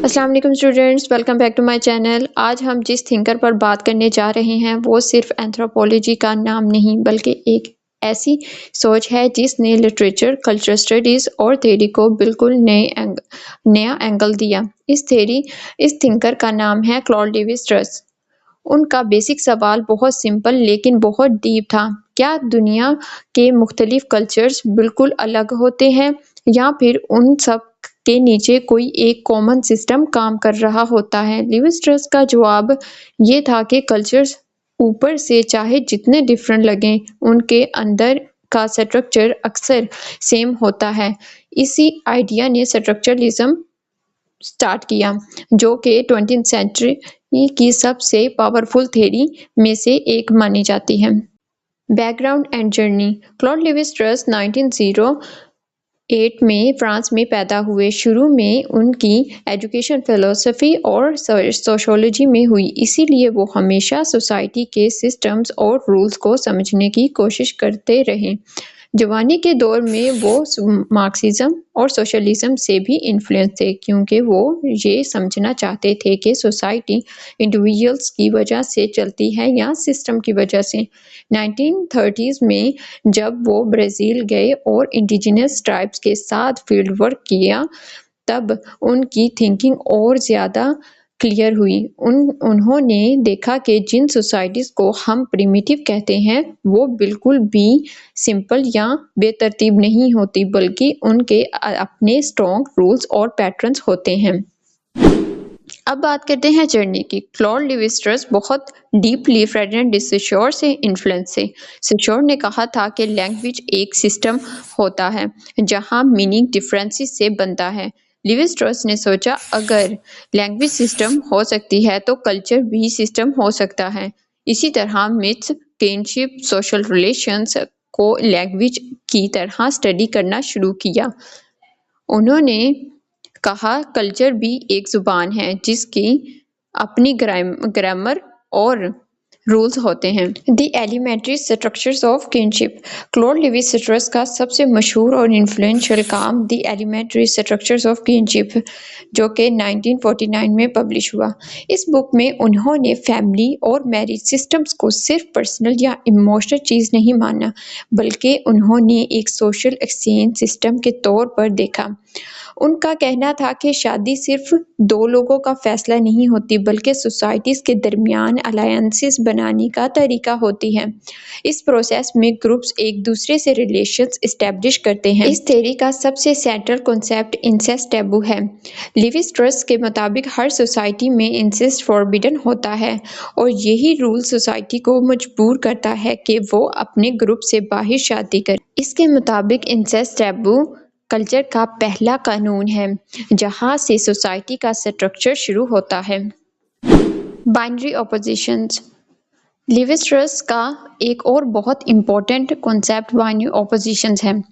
अस्सलाम वालेकुम students, welcome back to my channel. आज हम जिस थिंकर पर बात करने जा रहे हैं वो सिर्फ एंथ्रोपोलॉजी का नाम नहीं बल्कि एक ऐसी सोच है जिसने लिटरेचर, कल्चरल स्टडीज और थ्योरी को बिल्कुल नया एंगल दिया। इस थिंकर का नाम है क्लॉड लेवी-स्ट्रॉस। उनका बेसिक सवाल बहुत सिंपल लेकिन बहुत डीप था। क्या दुनिया के मुख्तलिफ कल्चर्स बिल्कुल अलग होते हैं या फिर उन सब के नीचे कोई एक कॉमन सिस्टम काम कर रहा होता है? लिविस्ट्रस का जवाब ये था कि कल्चर्स ऊपर से चाहे जितने डिफरेंट लगें, उनके अंदर का स्ट्रक्चर अक्सर सेम होता है। इसी आइडिया ने स्ट्रक्चरलिज्म स्टार्ट किया, जो कि 20th सेंचुरी की सबसे पावरफुल थ्योरी में से एक मानी जाती है। Background and journey. Claude levy-straws 1908 में फ्रांस में पैदा हुए। शुरू में उनकी एजुकेशन फिलोसफी और सोशियोलॉजी में हुई, इसीलिए वो हमेशा सोसाइटी के सिस्टम्स और रूल्स को समझने की कोशिश करते रहे। जवानी के दौर में वो मार्क्सिज्म और सोशलिज्म से भी इन्फ्लुएंस थे, क्योंकि वो ये समझना चाहते थे कि सोसाइटी इंडिविजुअल्स की वजह से चलती है या सिस्टम की वजह से। 1930s में जब वो ब्राज़ील गए और इंडिजिनस ट्राइब्स के साथ फील्ड वर्क किया, तब उनकी थिंकिंग और ज़्यादा क्लियर हुई। उन्होंने देखा कि जिन सोसाइटीज़ को हम प्रिमिटिव कहते हैं, वो बिल्कुल भी सिंपल या बेतरतीब नहीं होती, बल्कि उनके अपने स्ट्रॉन्ग रूल्स और पैटर्न्स होते हैं। अब बात करते हैं जर्नी की। क्लॉड लेवी-स्ट्रॉस बहुत डीपली फ्रेडरिक डी सोशर से इन्फ्लुएंस थे। सोशर ने कहा था कि लैंग्वेज एक सिस्टम होता है जहां मीनिंग डिफरेंसेस से बनता है। लेवी-स्ट्रॉस ने सोचा, अगर लैंग्वेज सिस्टम हो सकती है तो कल्चर भी सिस्टम हो सकता है। इसी तरह मिथ्स, किनशिप, सोशल रिलेशंस को लैंग्वेज की तरह स्टडी करना शुरू किया। उन्होंने कहा, कल्चर भी एक जुबान है जिसकी अपनी ग्रामर और रूल्स होते हैं। The elementary structures of kinship. Claude Levi Strauss का सबसे मशहूर और इन्फ्लुएंशियल काम the elementary structures of kinship, जो कि 1949 में पब्लिश हुआ। इस बुक में उन्होंने फैमिली और मैरिज सिस्टम्स को सिर्फ पर्सनल या इमोशनल चीज़ नहीं माना, बल्कि उन्होंने एक सोशल एक्सचेंज सिस्टम के तौर पर देखा। उनका कहना था कि शादी सिर्फ दो लोगों का फैसला नहीं होती, बल्कि सोसाइटीज़ के दरमियान अलायंसेस बनाने का तरीका होती है। इस प्रोसेस में ग्रुप्स एक दूसरे से रिलेशंस एस्टेब्लिश करते हैं। इस थ्योरी का सबसे सेंट्रल कॉन्सेप्ट इंसेस्ट टैबू है। लेवी-स्ट्रॉस के मुताबिक हर सोसाइटी में इंसेस्ट फॉरबिडन होता है और यही रूल सोसाइटी को मजबूर करता है कि वो अपने ग्रुप से बाहर शादी करे। इसके मुताबिक इंसेस्ट टैबू कल्चर का पहला कानून है, जहाँ से सोसाइटी का स्ट्रक्चर शुरू होता है। Binary opposition's. लेवी-स्ट्रॉस का एक और बहुत इम्पोर्टेंट कॉन्सेप्ट बाइनरी ऑपोजिशंस है।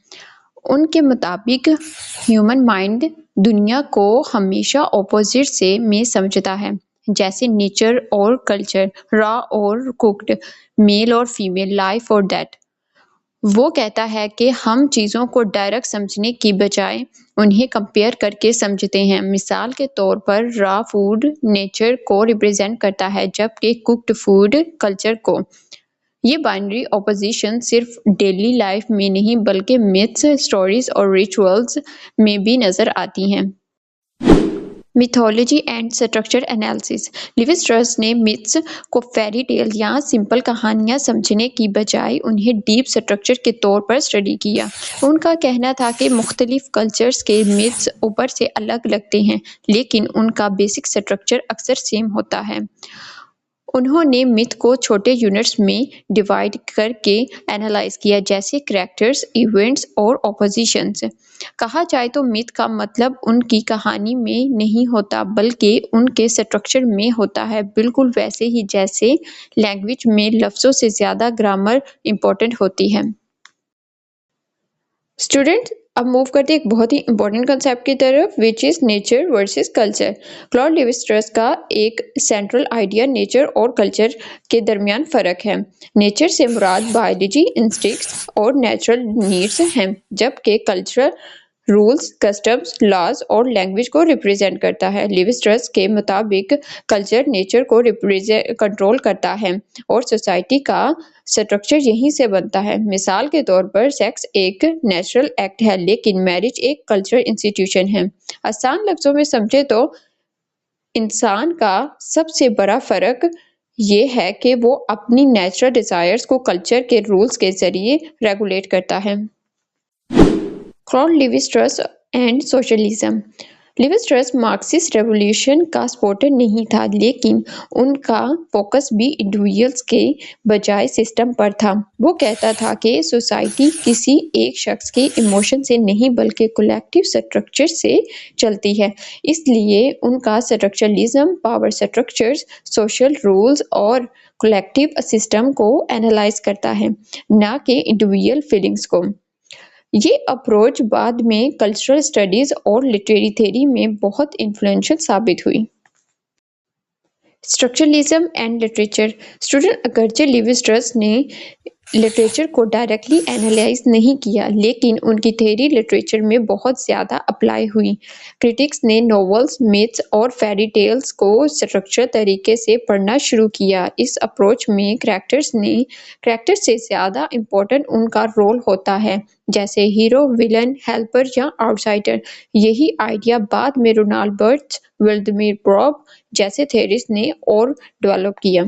उनके मुताबिक ह्यूमन माइंड दुनिया को हमेशा ऑपोजिट से में समझता है, जैसे नेचर और कल्चर, रॉ और कुक्ड, मेल और फीमेल, लाइफ और डेथ। वो कहता है कि हम चीज़ों को डायरेक्ट समझने की बजाय उन्हें कंपेयर करके समझते हैं। मिसाल के तौर पर रॉ फूड नेचर को रिप्रेजेंट करता है, जबकि कुक्ड फूड कल्चर को। ये बाइनरी ऑपोजिशन सिर्फ डेली लाइफ में नहीं बल्कि मिथ्स, स्टोरीज और रिचुअल्स में भी नज़र आती हैं। Mythology and structure analysis. Levy-straws ने मिथ्स को फेरी टेल या सिंपल कहानियाँ समझने की बजाय उन्हें डीप स्ट्रक्चर के तौर पर स्टडी किया। उनका कहना था कि मुख्तलिफ कल्चर्स के मिथ्स ऊपर से अलग लगते हैं, लेकिन उनका बेसिक स्ट्रक्चर अक्सर सेम होता है। उन्होंने मिथ को छोटे यूनिट्स में डिवाइड करके एनालाइज किया, जैसे कैरेक्टर्स, इवेंट्स और ऑपोजिशंस। कहा जाए तो मिथ का मतलब उनकी कहानी में नहीं होता बल्कि उनके स्ट्रक्चर में होता है, बिल्कुल वैसे ही जैसे लैंग्वेज में लफ्ज़ों से ज़्यादा ग्रामर इम्पोर्टेंट होती है। स्टूडेंट्स, अब मूव करते हैं एक बहुत ही इंपॉर्टेंट कंसेप्ट की तरफ, which is nature versus culture. Claude Levi Strauss का एक सेंट्रल आइडिया नेचर और कल्चर के दरमियान फ़र्क है। नेचर से मुराद बायोलॉजी, इंस्टिंक्ट्स और नेचुरल नीड्स हैं, जबकि कल्चर रूल्स, कस्टम्स, लॉज और लैंग्वेज को रिप्रेजेंट करता है। लिविस्ट्रस के मुताबिक कल्चर नेचर को कंट्रोल करता है और सोसाइटी का स्ट्रक्चर यहीं से बनता है। मिसाल के तौर पर सेक्स एक नेचुरल एक्ट है, लेकिन मैरिज एक कल्चरल इंस्टीट्यूशन है। आसान लफ्जों में समझे तो इंसान का सबसे बड़ा फर्क ये है कि वो अपनी नेचुरल डिजायर्स को कल्चर के रूल्स के जरिए रेगुलेट करता है। Claude Levi-straws and socialism. Levi-straws Marxist revolution का सपोर्टर नहीं था, लेकिन उनका फोकस भी इंडिविजुअल्स के बजाय सिस्टम पर था। वो कहता था कि सोसाइटी किसी एक शख्स के इमोशन से नहीं बल्कि कलेक्टिव स्ट्रक्चर से चलती है। इसलिए उनका structuralism power structures, social rules और कलेक्टिव सिस्टम को एनालाइज करता है, ना कि इंडिविजुअल फीलिंग्स को। ये अप्रोच बाद में कल्चरल स्टडीज और लिटरेरी थ्योरी में बहुत इन्फ्लुएंशियल साबित हुई। Structuralism and literature. स्टूडेंट अगरचे लिवी-स्ट्रॉस ने लिटरेचर को डायरेक्टली एनालाइज नहीं किया, लेकिन उनकी थ्योरी लिटरेचर में बहुत ज़्यादा अप्लाई हुई। क्रिटिक्स ने नॉवेल्स, मिथ्स और फेरी टेल्स को स्ट्रक्चर तरीके से पढ़ना शुरू किया। इस अप्रोच में कैरेक्टर से ज़्यादा इम्पोर्टेंट उनका रोल होता है, जैसे हीरो, विलन, हेल्पर या आउटसाइडर। यही आइडिया बाद में रोनाल्ड बर्ट्स, व्लादिमीर प्रॉप जैसे थ्योरिस्ट ने और डेवलप किया।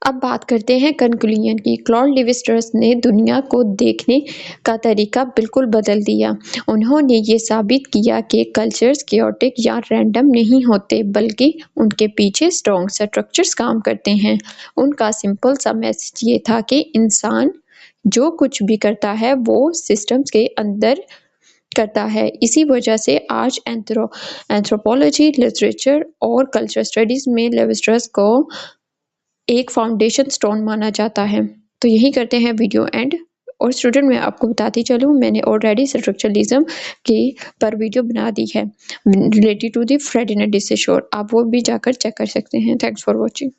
अब बात करते हैं कंक्लूजन की। क्लॉड लिवी-स्ट्रॉस ने दुनिया को देखने का तरीका बिल्कुल बदल दिया। उन्होंने ये साबित किया कि कल्चर्स chaotic या रैंडम नहीं होते, बल्कि उनके पीछे स्ट्रॉन्ग स्ट्रक्चर्स काम करते हैं। उनका सिंपल सा मैसेज ये था कि इंसान जो कुछ भी करता है वो सिस्टम्स के अंदर करता है। इसी वजह से आज एंथ्रोपोलॉजी, लिटरेचर और कल्चर स्टडीज में लिवी-स्ट्रॉस को एक फाउंडेशन स्टोन माना जाता है। तो यही करते हैं वीडियो एंड। और स्टूडेंट मैं आपको बताती चलूँ, मैंने ऑलरेडी स्ट्रक्चरलिज्म की पर वीडियो बना दी है related to the Frederick de Saussure. आप वो भी जाकर चेक कर सकते हैं। Thanks for watching.